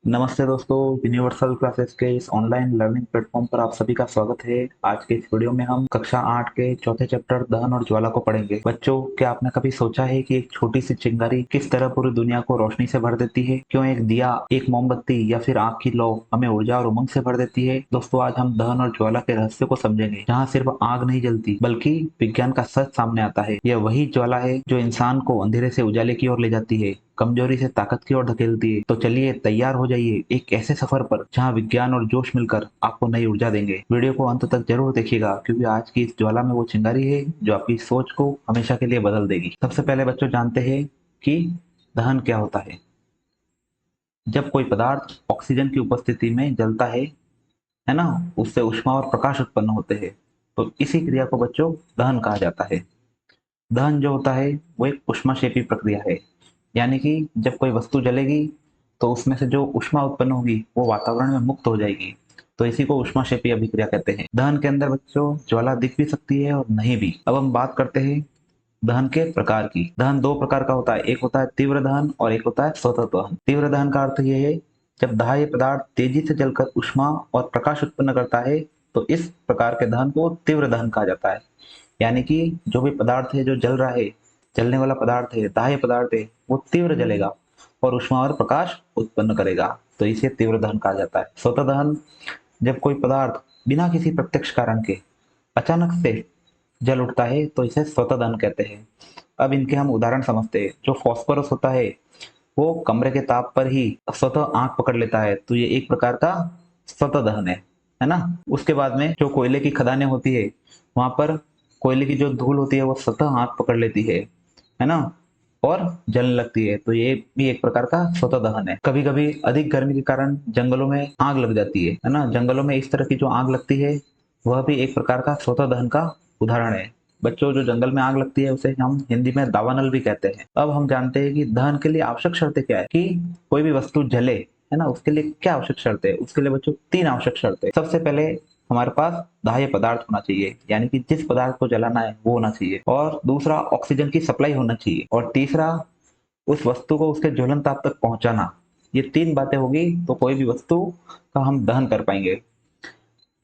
नमस्ते दोस्तों, universal classes के इस ऑनलाइन लर्निंग प्लेटफॉर्म पर आप सभी का स्वागत है। आज के इस वीडियो में हम कक्षा 8 के चौथे चैप्टर दहन और ज्वाला को पढ़ेंगे। बच्चों, क्या आपने कभी सोचा है कि एक छोटी सी चिंगारी किस तरह पूरी दुनिया को रोशनी से भर देती है? क्यों एक दिया, एक मोमबत्ती या फिर आग की लौ हमें ऊर्जा और उमंग से भर देती है? दोस्तों, आज हम दहन और ज्वाला के रहस्य को समझेंगे, जहाँ सिर्फ आग नहीं जलती बल्कि विज्ञान का सच सामने आता है। यह वही ज्वाला है जो इंसान को अंधेरे से उजाले की ओर ले जाती है, कमजोरी से ताकत की ओर धकेलती है। तो चलिए तैयार हो जाइए एक ऐसे सफर पर जहां विज्ञान और जोश मिलकर आपको नई ऊर्जा देंगे। वीडियो को अंत तक जरूर देखिएगा, क्योंकि आज की इस ज्वाला में वो चिंगारी है जो आपकी सोच को हमेशा के लिए बदल देगी। सबसे पहले बच्चों जानते हैं कि दहन क्या होता है। जब कोई पदार्थ ऑक्सीजन की उपस्थिति में जलता है ना, उससे ऊष्मा और प्रकाश उत्पन्न होते हैं। तो इसी क्रिया को बच्चों दहन कहा जाता है। दहन जो होता है वो एक ऊष्माक्षेपी प्रक्रिया है, यानी कि जब कोई वस्तु जलेगी तो उसमें से जो ऊष्मा उत्पन्न होगी वो वातावरण में मुक्त हो जाएगी। तो इसी को ऊष्माक्षेपी अभिक्रिया कहते हैं। दहन के अंदर बच्चों ज्वाला दिख भी सकती है और नहीं भी। अब हम बात करते हैं दहन के प्रकार की। दहन दो प्रकार का होता है, एक होता है तीव्र दहन और एक होता है स्वतः दहन। तीव्र दहन का अर्थ यह है जब दाह्य पदार्थ तेजी से जलकर ऊष्मा और प्रकाश उत्पन्न करता है, तो इस प्रकार के दहन को तीव्र दहन कहा जाता है। यानी कि जो भी पदार्थ है जो जल रहा है, जलने वाला पदार्थ है, दाह्य पदार्थ है, वो तीव्र जलेगा और ऊष्मा और प्रकाश उत्पन्न करेगा। तो इसे तीव्र दहन कहा जाता है। स्वतः दहन जब कोई पदार्थ बिना किसी प्रत्यक्ष कारण के अचानक से जल उठता है तो इसे स्वतः दहन कहते हैं। अब इनके हम उदाहरण समझते हैं। जो फॉस्फोरस होता है वो कमरे के ताप पर ही स्वतः आग पकड़ लेता है, तो ये एक प्रकार का स्वतः दहन है ना। उसके बाद में जो कोयले की खदानें होती है, वहां पर कोयले की जो धूल होती है वो स्वतः आग पकड़ लेती है ना, और जलने लगती है। तो ये भी एक प्रकार का स्वतः दहन है। कभी कभी अधिक गर्मी के कारण जंगलों में आग लग जाती है ना। जंगलों में इस तरह की जो आग लगती है वह भी एक प्रकार का स्वतः दहन का उदाहरण है। बच्चों, जो जंगल में आग लगती है उसे हम हिंदी में दावानल भी कहते हैं। अब हम जानते हैं कि दहन के लिए आवश्यक शर्तें क्या है, कि कोई भी वस्तु जले, है ना, उसके लिए क्या आवश्यक शर्तें है। उसके लिए बच्चों तीन आवश्यक शर्तें। सबसे पहले हमारे पास दाह्य पदार्थ होना चाहिए, यानी कि जिस पदार्थ को जलाना है वो होना चाहिए। और दूसरा, ऑक्सीजन की सप्लाई होना चाहिए। और तीसरा, उस वस्तु को उसके ज्वलन ताप तक पहुंचाना। ये तीन बातें होगी तो कोई भी वस्तु का हम दहन कर पाएंगे।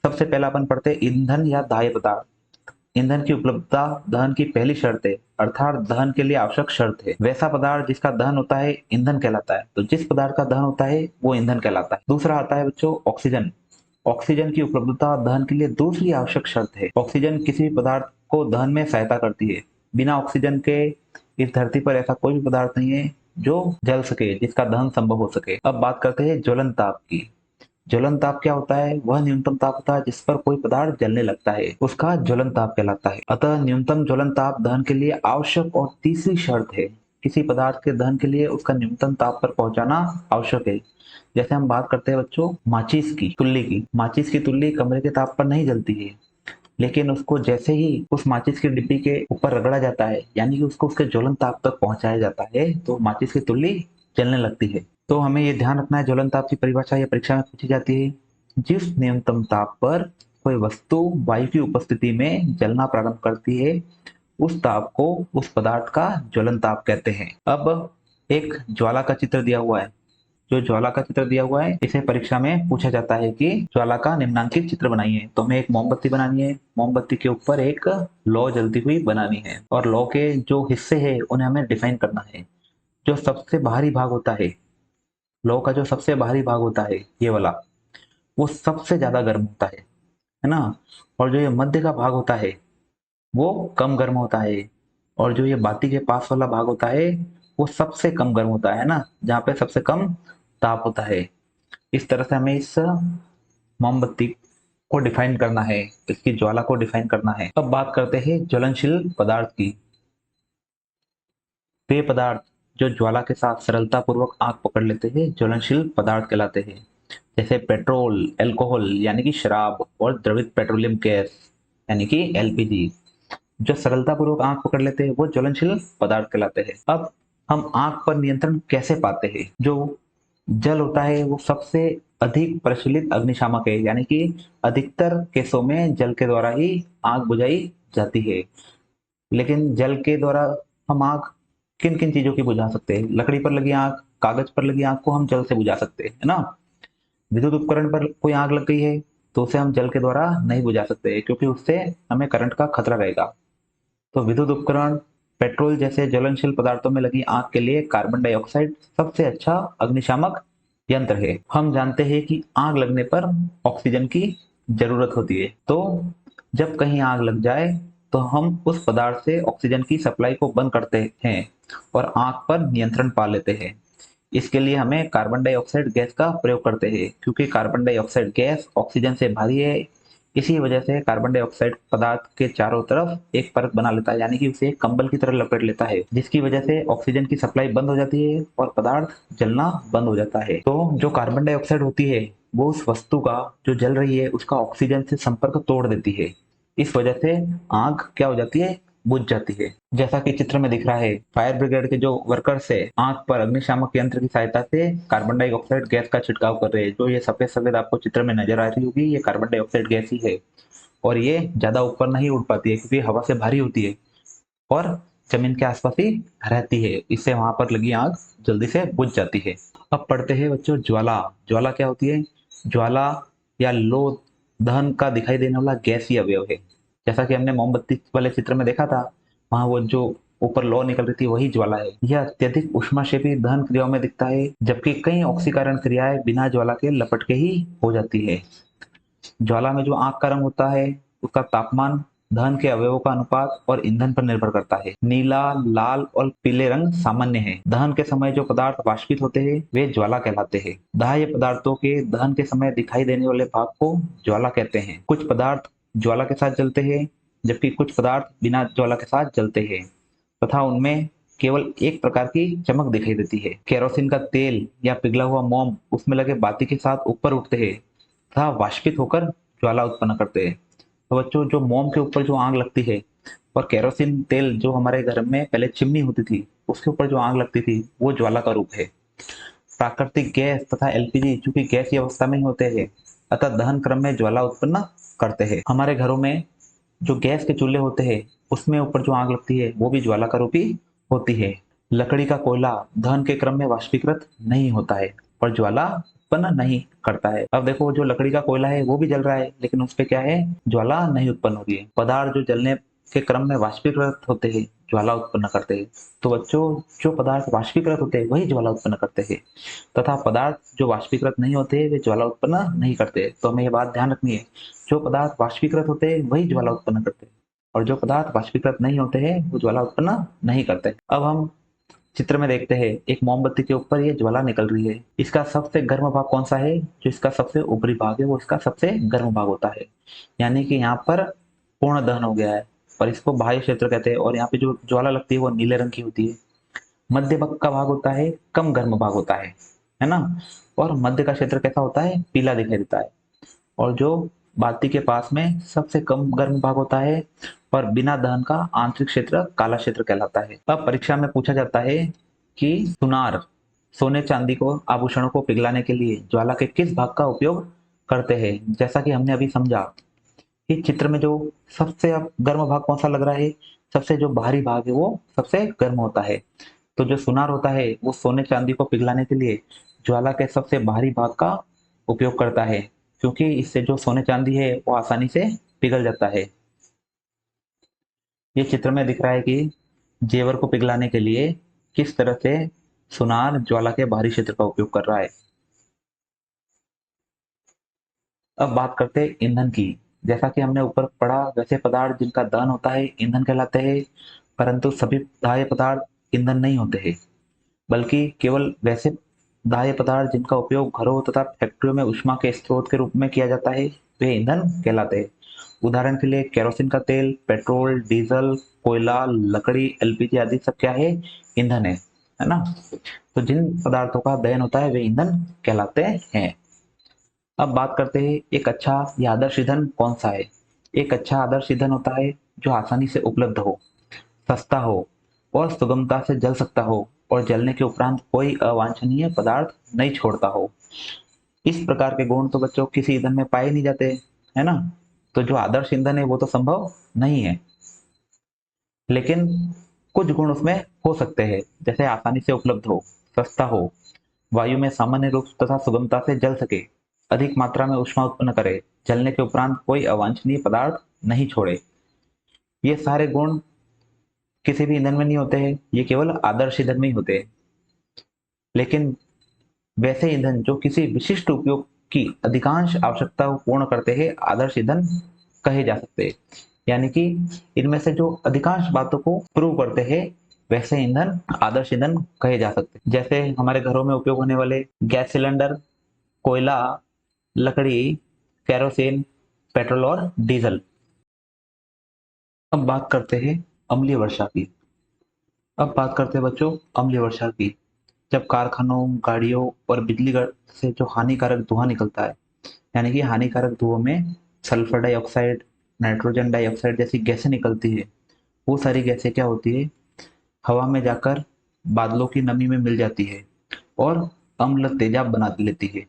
सबसे पहला अपन पढ़ते हैं ईंधन या दाह्य पदार्थ। ईंधन की उपलब्धता दहन की पहली शर्त है, अर्थात दहन के लिए आवश्यक शर्त है। वैसा पदार्थ जिसका दहन होता है ईंधन कहलाता है। तो जिस पदार्थ का दहन होता है वो ईंधन कहलाता है। दूसरा आता है बच्चों ऑक्सीजन। ऑक्सीजन की उपलब्धता दहन के लिए दूसरी आवश्यक शर्त है। ऑक्सीजन किसी भी पदार्थ को दहन में सहायता करती है। बिना ऑक्सीजन के इस धरती पर ऐसा कोई भी पदार्थ नहीं है जो जल सके, जिसका दहन संभव हो सके। अब बात करते हैं ज्वलन ताप की। ज्वलन ताप क्या होता है? वह न्यूनतम ताप होता है जिस पर कोई पदार्थ जलने लगता है, उसका ज्वलन ताप कहलाता है। अतः न्यूनतम ज्वलन ताप दहन के लिए आवश्यक और तीसरी शर्त है। किसी पदार्थ के दहन के लिए उसका न्यूनतम ताप पर पहुंचाना आवश्यक है। जैसे हम बात करते हैं बच्चों माचिस की तुल्ली की। माचिस की तुल्ली कमरे के ताप पर नहीं जलती है, लेकिन उसको जैसे ही उस माचिस की डिब्बी के ऊपर रगड़ा जाता है, यानी कि उसको उसके ज्वलन ताप तक पहुंचाया जाता है, तो माचिस की तुल्ली जलने लगती है। तो हमें ये ध्यान रखना है, ज्वलन ताप की परिभाषा या परीक्षा में पूछी जाती है। जिस न्यूनतम ताप पर कोई वस्तु वायु की उपस्थिति में जलना प्रारंभ करती है, उस ताप को उस पदार्थ का ज्वलन ताप कहते हैं। अब एक ज्वाला का चित्र दिया हुआ है। जो ज्वाला का चित्र दिया हुआ है इसे परीक्षा में पूछा जाता है कि ज्वाला का निम्नांकित चित्र बनाइए। तो हमें एक मोमबत्ती बनानी है। मोमबत्ती के ऊपर एक लौ जलती हुई बनानी है, और लौ के जो हिस्से हैं उन्हें हमें डिफाइन करना है। जो सबसे बाहरी भाग होता है, लौ का जो सबसे बाहरी भाग होता है ये वाला, वो सबसे ज्यादा गर्म होता है ना। और जो ये मध्य का भाग होता है वो कम गर्म होता है। और जो ये बाती के पास वाला भाग होता है वो सबसे कम गर्म होता है ना, जहाँ पे सबसे कम ताप होता है। इस तरह से हमें इस मोमबत्ती को डिफाइन करना है, इसकी ज्वाला को डिफाइन करना है। अब बात करते हैं ज्वलनशील पदार्थ की। वे पदार्थ जो ज्वाला के साथ सरलता पूर्वक आग पकड़ लेते हैं ज्वलनशील पदार्थ कहलाते हैं। जैसे पेट्रोल, अल्कोहल यानी कि शराब, और द्रवित पेट्रोलियम गैस यानी कि एलपीजी, जो सरलता पूर्वक आग पकड़ लेते हैं वो ज्वलनशील पदार्थ कहलाते हैं। अब हम आग पर नियंत्रण कैसे पाते हैं? जो जल होता है वो सबसे अधिक प्रचलित अग्निशामक है, यानी कि अधिकतर केसों में जल के द्वारा ही आग बुझाई जाती है। लेकिन जल के द्वारा हम आग किन किन चीजों की बुझा सकते हैं? लकड़ी पर लगी आग कागज पर लगी आग को हम जल से बुझा सकते हैं, है ना। विद्युत उपकरण पर कोई आग लग गई है तो उसे हम जल के द्वारा नहीं बुझा सकते, क्योंकि उससे हमें करंट का खतरा रहेगा। तो विद्युत उपकरण, पेट्रोल जैसे ज्वलनशील पदार्थों में लगी आग के लिए कार्बन डाइऑक्साइड सबसे अच्छा अग्निशामक यंत्र है। हम जानते हैं कि आग लगने पर ऑक्सीजन की जरूरत होती है, तो जब कहीं आग लग जाए तो हम उस पदार्थ से ऑक्सीजन की सप्लाई को बंद करते हैं और आग पर नियंत्रण पा लेते हैं। इसके लिए हमें कार्बन डाइऑक्साइड गैस का प्रयोग करते हैं, क्योंकि कार्बन डाइऑक्साइड गैस ऑक्सीजन से भारी है। इसी वजह से कार्बन डाइऑक्साइड पदार्थ के चारों तरफ एक परत बना लेता है, यानी कि उसे एक कंबल की तरह लपेट लेता है, जिसकी वजह से ऑक्सीजन की सप्लाई बंद हो जाती है और पदार्थ जलना बंद हो जाता है। तो जो कार्बन डाइऑक्साइड होती है वो उस वस्तु का, जो जल रही है, उसका ऑक्सीजन से संपर्क तोड़ देती है। इस वजह से आग क्या हो जाती है, बुझ जाती है। जैसा कि चित्र में दिख रहा है, फायर ब्रिगेड के जो वर्कर्स है आग पर अग्निशामक यंत्र की सहायता से कार्बन डाइऑक्साइड गैस का छिड़काव कर रहे हैं। जो ये सफेद सफेद आपको चित्र में नजर आ रही होगी, ये कार्बन डाइऑक्साइड गैस ही है। और ये ज्यादा ऊपर नहीं उड़ पाती है, क्योंकि हवा से भारी होती है और जमीन के आसपास ही रहती है। इससे वहां पर लगी आग जल्दी से बुझ जाती है। अब पढ़ते हैं बच्चों ज्वाला। ज्वाला क्या होती है? ज्वाला या लो दहन का दिखाई देने वाला गैसीय अवयव है। जैसा कि हमने मोमबत्ती वाले चित्र में देखा था, वहां वो जो ऊपर लौ निकल रही थी वही ज्वाला है। यह अत्यधिक ऊष्माक्षेपी दहन क्रियाओं में दिखता है, जबकि कई ऑक्सीकरण क्रियाएं बिना ज्वाला के लपट के ही हो जाती है। ज्वाला में जो आग का रंग होता है उसका तापमान, दहन के अवयवों का अनुपात और ईंधन पर निर्भर करता है। नीला, लाल और पीले रंग सामान्य है। दहन के समय जो पदार्थ वाष्पित होते हैं वे ज्वाला कहलाते हैं। दाह्य पदार्थों के दहन के समय दिखाई देने वाले भाग को ज्वाला कहते हैं। कुछ पदार्थ ज्वाला के साथ जलते हैं, जबकि कुछ पदार्थ बिना ज्वाला के साथ जलते हैं तथा उनमें केवल एक प्रकार की चमक दिखाई देती है। केरोसिन का तेल या पिघला हुआ मोम उसमें लगे बाती के साथ ऊपर उठते हैं तथा वाष्पित होकर ज्वाला उत्पन्न करते हैं। तो बच्चों, जो मोम के ऊपर जो आग लगती है और केरोसिन तेल जो हमारे घर में पहले चिमनी होती थी उसके ऊपर जो आग लगती थी वो ज्वाला का रूप है। प्राकृतिक गैस तथा एलपीजी चूंकि गैसीय अवस्था में ही होते हैं, अतः दहन क्रम में ज्वाला उत्पन्न करते हैं। हमारे घरों में जो गैस के चूल्हे होते हैं उसमें ऊपर जो आग लगती है वो भी ज्वाला का रूप ही होती है। लकड़ी का कोयला दहन के क्रम में वाष्पीकृत नहीं होता है और ज्वाला उत्पन्न नहीं करता है। अब देखो, जो लकड़ी का कोयला है वो भी जल रहा है, लेकिन उस पे क्या है, ज्वाला नहीं उत्पन्न हो रही है। पदार्थ जो जलने के क्रम में वाष्पीकृत होते हैं ज्वाला उत्पन्न करते हैं। तो बच्चों, जो पदार्थ वाष्पीकृत होते हैं वही ज्वाला उत्पन्न करते हैं, तथा पदार्थ जो वाष्पीकृत नहीं होते वे ज्वाला उत्पन्न नहीं करते। तो हमें ये बात ध्यान रखनी है, जो पदार्थ वाष्पीकृत होते हैं वही ज्वाला उत्पन्न करते हैं और जो पदार्थ वाष्पीकृत नहीं होते हैं वो ज्वाला उत्पन्न नहीं करते। अब हम चित्र में देखते हैं, एक मोमबत्ती के ऊपर ये ज्वाला निकल रही है। इसका सबसे गर्म भाग कौन सा है? जो इसका सबसे ऊपरी भाग है वो इसका सबसे गर्म भाग होता है, यानी कि यहाँ पर पूर्ण दहन हो गया है और इसको बाह्य क्षेत्र कहते हैं। और यहाँ पे जो ज्वाला लगती है वो नीले रंग की होती है। मध्य भाग का भाग होता है कम गर्म भाग होता है ना। और मध्य का क्षेत्र कैसा होता है? पीला दिखाई देता है। और जो बाती के पास में सबसे कम गर्म भाग होता है और बिना दहन का आंतरिक क्षेत्र काला क्षेत्र कहलाता है। अब परीक्षा में पूछा जाता है कि सुनार सोने चांदी को, आभूषणों को पिघलाने के लिए ज्वाला के किस भाग का उपयोग करते हैं। जैसा कि हमने अभी समझा कि चित्र में जो सबसे अब गर्म भाग कौन सा लग रहा है, सबसे जो बाहरी भाग है वो सबसे गर्म होता है। तो जो सुनार होता है वो सोने चांदी को पिघलाने के लिए ज्वाला के सबसे बाहरी भाग का उपयोग करता है, क्योंकि इससे जो सोने चांदी है वो आसानी से पिघल जाता है। ये चित्र में दिख रहा है कि जेवर को पिघलाने के लिए किस तरह से सुनार ज्वाला के बाहरी क्षेत्र का उपयोग कर रहा है। अब बात करते हैं ईंधन की। जैसा कि हमने ऊपर पढ़ा, वैसे पदार्थ जिनका दहन होता है ईंधन कहलाते हैं, परंतु सभी दाह्य पदार्थ ईंधन नहीं होते हैं, बल्कि केवल वैसे दाह्य पदार्थ जिनका उपयोग घरों तथा फैक्ट्रियों में ऊष्मा के स्रोत के रूप में किया जाता है वे ईंधन कहलाते हैं। उदाहरण के लिए केरोसिन का तेल, पेट्रोल, डीजल, कोयला, लकड़ी, एलपीजी आदि सब क्या है? ईंधन है ना। तो जिन पदार्थों का दहन होता है वे ईंधन कहलाते हैं। अब बात करते हैं एक अच्छा या आदर्श ईंधन कौन सा है। एक अच्छा आदर्श ईंधन होता है जो आसानी से उपलब्ध हो, सस्ता हो और सुगमता से जल सकता हो और जलने के उपरांत कोई अवांछनीय पदार्थ नहीं छोड़ता हो। इस प्रकार के गुण तो बच्चों किसी ईंधन में पाए नहीं जाते, है ना। तो जो आदर्श ईंधन है वो तो संभव नहीं है, लेकिन कुछ गुण उसमें हो सकते हैं, जैसे आसानी से उपलब्ध हो, सस्ता हो, वायु में सामान्य रूप तथा सुगमता से जल सके, अधिक मात्रा में ऊष्मा उत्पन्न करे, जलने के उपरांत कोई अवांछनीय पदार्थ नहीं छोड़े। ये सारे गुण किसी भी ईंधन में नहीं होते हैं, ये केवल आदर्श ईंधन में ही होते हैं। लेकिन वैसे ईंधन जो किसी विशिष्ट उपयोग की अधिकांश आवश्यकता को पूर्ण करते हैं आदर्श ईंधन कहे जा सकते हैं। यानी कि इनमें से जो अधिकांश बातों को प्रूव करते हैं वैसे ईंधन आदर्श ईंधन कहे जा सकते हैं। जैसे हमारे घरों में उपयोग होने वाले गैस सिलेंडर, कोयला, लकड़ी, केरोसिन, पेट्रोल और डीजल। अब बात करते हैं अम्लीय वर्षा की। अब बात करते हैं बच्चों अम्लीय वर्षा की। जब कारखानों, गाड़ियों और बिजली घर से जो हानिकारक धुआं निकलता है, यानी कि हानिकारक धुओं में सल्फर डाइऑक्साइड, नाइट्रोजन डाइऑक्साइड जैसी गैसें निकलती है। वो सारी गैसें क्या होती है, हवा में जाकर बादलों की नमी में मिल जाती है और अम्ल तेजाब बना लेती है।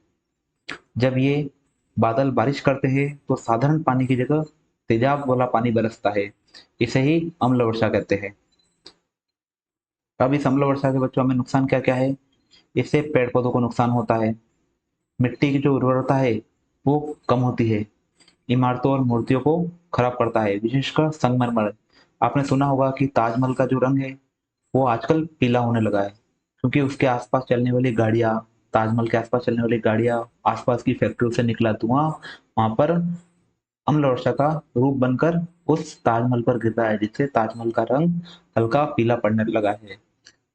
जब ये बादल बारिश करते हैं तो साधारण पानी की जगह तेजाब वाला पानी बरसता है। इसे ही अम्ल वर्षा कहते हैं। अब इस अम्ल वर्षा के बच्चों में नुकसान क्या क्या है। इससे पेड़ पौधों को नुकसान होता है, मिट्टी की जो उर्वरता है वो कम होती है, इमारतों और मूर्तियों को खराब करता है, विशेषकर संगमरमर। आपने सुना होगा कि ताजमहल का जो रंग है वो आजकल पीला होने लगा है, क्योंकि उसके आसपास चलने वाली गाड़ियां, ताजमहल के आसपास चलने वाली गाड़ियां, आसपास की फैक्ट्रियों से निकला धुआं वहां पर अम्ल वर्षा का रूप बनकर उस ताजमहल पर गिर रहा है, जिससे ताजमहल का रंग हल्का पीला पड़ने लगा है।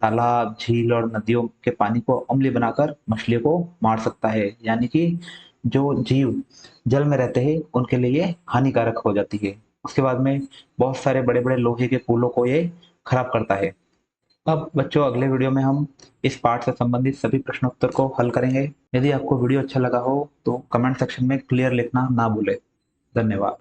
तालाब, झील और नदियों के पानी को अम्लीय बनाकर मछलियों को मार सकता है, यानी कि जो जीव जल में रहते हैं उनके लिए हानिकारक हो जाती है। उसके बाद में बहुत सारे बड़े बड़े लोहे के पुलों को ये खराब करता है। अब बच्चों अगले वीडियो में हम इस पाठ से संबंधित सभी प्रश्नोत्तर को हल करेंगे। यदि आपको वीडियो अच्छा लगा हो तो कमेंट सेक्शन में क्लियर लिखना ना भूलें। धन्यवाद।